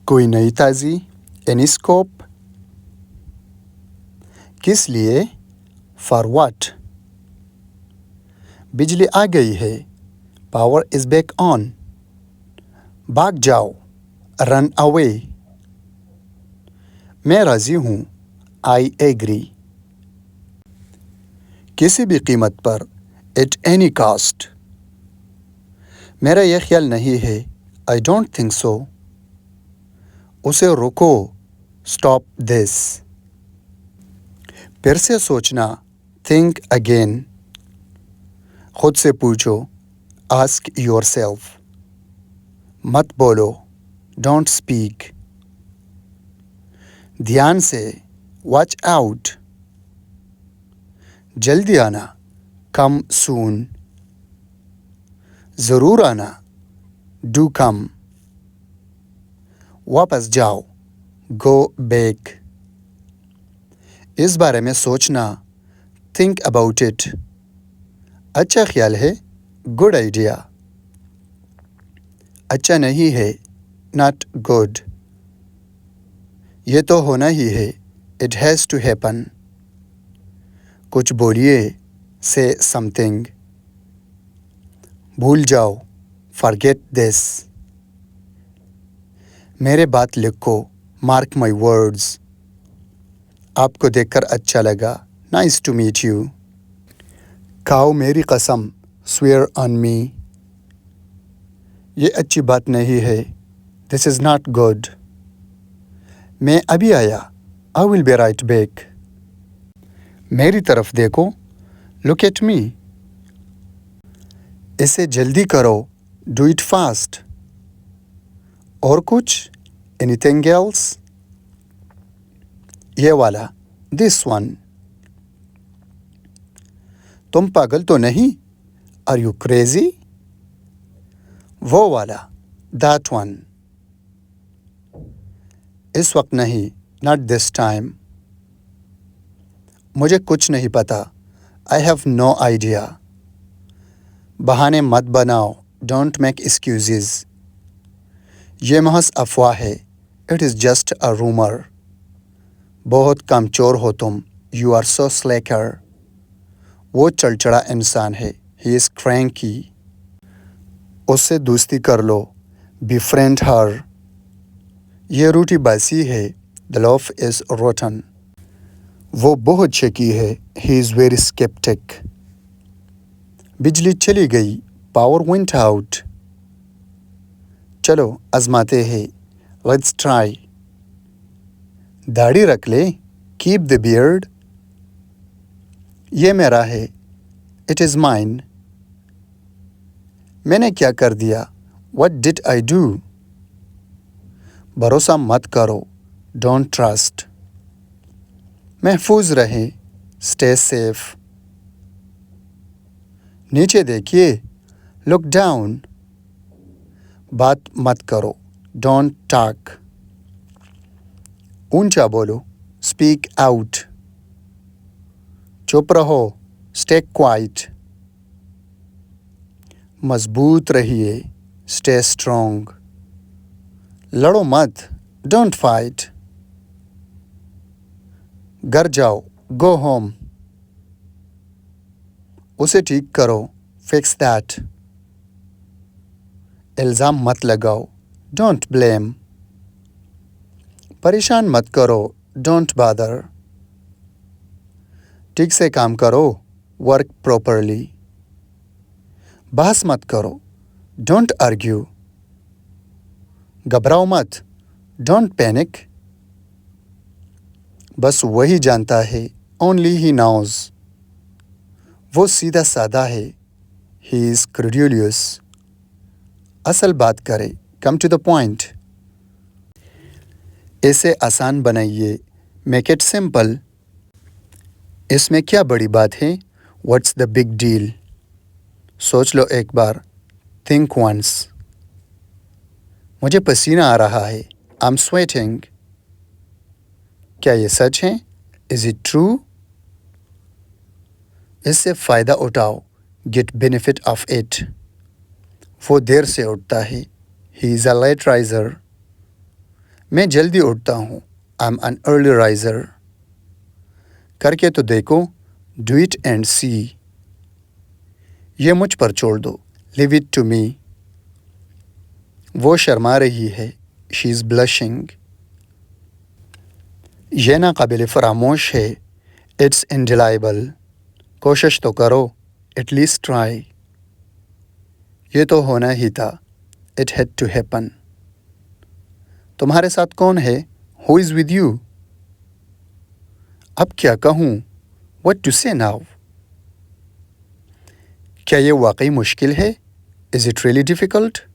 کوئی نئی تازی اینیسکوپ کس لیے فار واٹ بجلی آ گئی ہے پاور از بیک آن بھاگ جاؤ رن اوے میں راضی ہوں آئی ایگری کسی بھی قیمت پر ایٹ اینی کاسٹ میرا یہ خیال نہیں ہے آئی ڈونٹ تھنک سو اسے روکو اسٹاپ دس پھر سے سوچنا تھنک اگین خود سے پوچھو آسک یور سیلف مت بولو ڈونٹ اسپیک دھیان سے واچ آؤٹ جلدی آنا کم سون ضرور آنا ڈو کم واپس جاؤ گو بیک اس بارے میں سوچنا تھنک اباؤٹ اٹ اچھا خیال ہے گڈ آئیڈیا اچھا نہیں ہے ناٹ گڈ یہ تو ہونا ہی ہے اٹ ہیز ٹو ہیپن کچھ بولیے سے سم تھنگ بھول جاؤ فارگیٹ دس میرے بات لکھو مارک مائی ورڈز آپ کو دیکھ کر اچھا لگا نائس ٹو میٹ یو کھاؤ میری قسم سویئر آن می یہ اچھی بات نہیں ہے دس از ناٹ گڈ میں ابھی آیا آئی ول بی رائٹ بیک میری طرف دیکھو لک ایٹ می اسے جلدی کرو ڈو اٹ فاسٹ اور کچھ اینی تھنگ ایلس یہ والا دس ون تم پاگل تو نہیں آر یو کریزی وہ والا دیٹ ون اس وقت نہیں ناٹ دس ٹائم مجھے کچھ نہیں پتا آئی ہیو نو آئیڈیا بہانے مت بناؤ ڈونٹ میک ایکسکیوزز یہ محض افواہ ہے it is just a rumour بہت کم چور ہو تم یو آر سو سلیکر وہ چڑچڑا انسان ہے ہی از کرینکی اس سے دوستی کر لو بی فرینڈ ہر یہ روٹی باسی ہے دا لوف از روٹن وہ بہت شکی ہے ہی از ویری اسکیپٹک بجلی چلی گئی پاور وینٹ آؤٹ چلو آزماتے ہیں لیٹس ٹرائی داڑھی رکھ لے کیپ دا بیئرڈ یہ میرا ہے اٹ از مائن میں نے کیا کر دیا وٹ ڈڈ آئی ڈو بھروسہ مت کرو ڈونٹ ٹرسٹ محفوظ رہیں اسٹے سیف نیچے دیکھیے لک ڈاؤن بات مت کرو ڈونٹ ٹاک اونچا بولو اسپیک آؤٹ چپ رہو اسٹے کوائٹ مضبوط رہیے اسٹے اسٹرانگ لڑو مت ڈونٹ فائٹ گھر جاؤ گو ہوم اسے ٹھیک کرو فکس دیٹ الزام مت لگاؤ ڈونٹ بلیم پریشان مت کرو ڈونٹ بادر ٹھیک سے کام کرو ورک پراپرلی بحث مت کرو ڈونٹ آرگیو گھبراؤ مت ڈونٹ پینک بس وہی جانتا ہے اونلی ہی نوز وہ سیدھا سادہ ہے ہی از کریڈیولیس اصل بات کرے کم ٹو دا پوائنٹ اسے آسان بنائیے میک اٹ سمپل اس میں کیا بڑی بات ہے واٹس دا بگ ڈیل سوچ لو ایک بار تھنک ونس مجھے پسینہ آ رہا ہے آئی ایم سویٹنگ کیا یہ سچ ہے از اٹ ٹرو اس سے فائدہ اٹھاؤ گیٹ بینیفٹ آف اٹ وہ دیر سے اٹھتا ہے ہی از اے لیٹ رائزر میں جلدی اٹھتا ہوں. I'm an early riser. کر کے تو دیکھو. Do it and see. یہ مجھ پر چھوڑ دو. Leave it to me. وہ شرما رہی ہے. She is blushing. یہ ناقابل فراموش ہے. It's indelible. کوشش تو کرو. At least try. یہ تو ہونا ہی تھا. It had to happen. تمہارے ساتھ کون ہے؟ Who is with you? اب کیا کہوں؟ What to say now? کیا یہ واقعی مشکل ہے؟ Is it really difficult?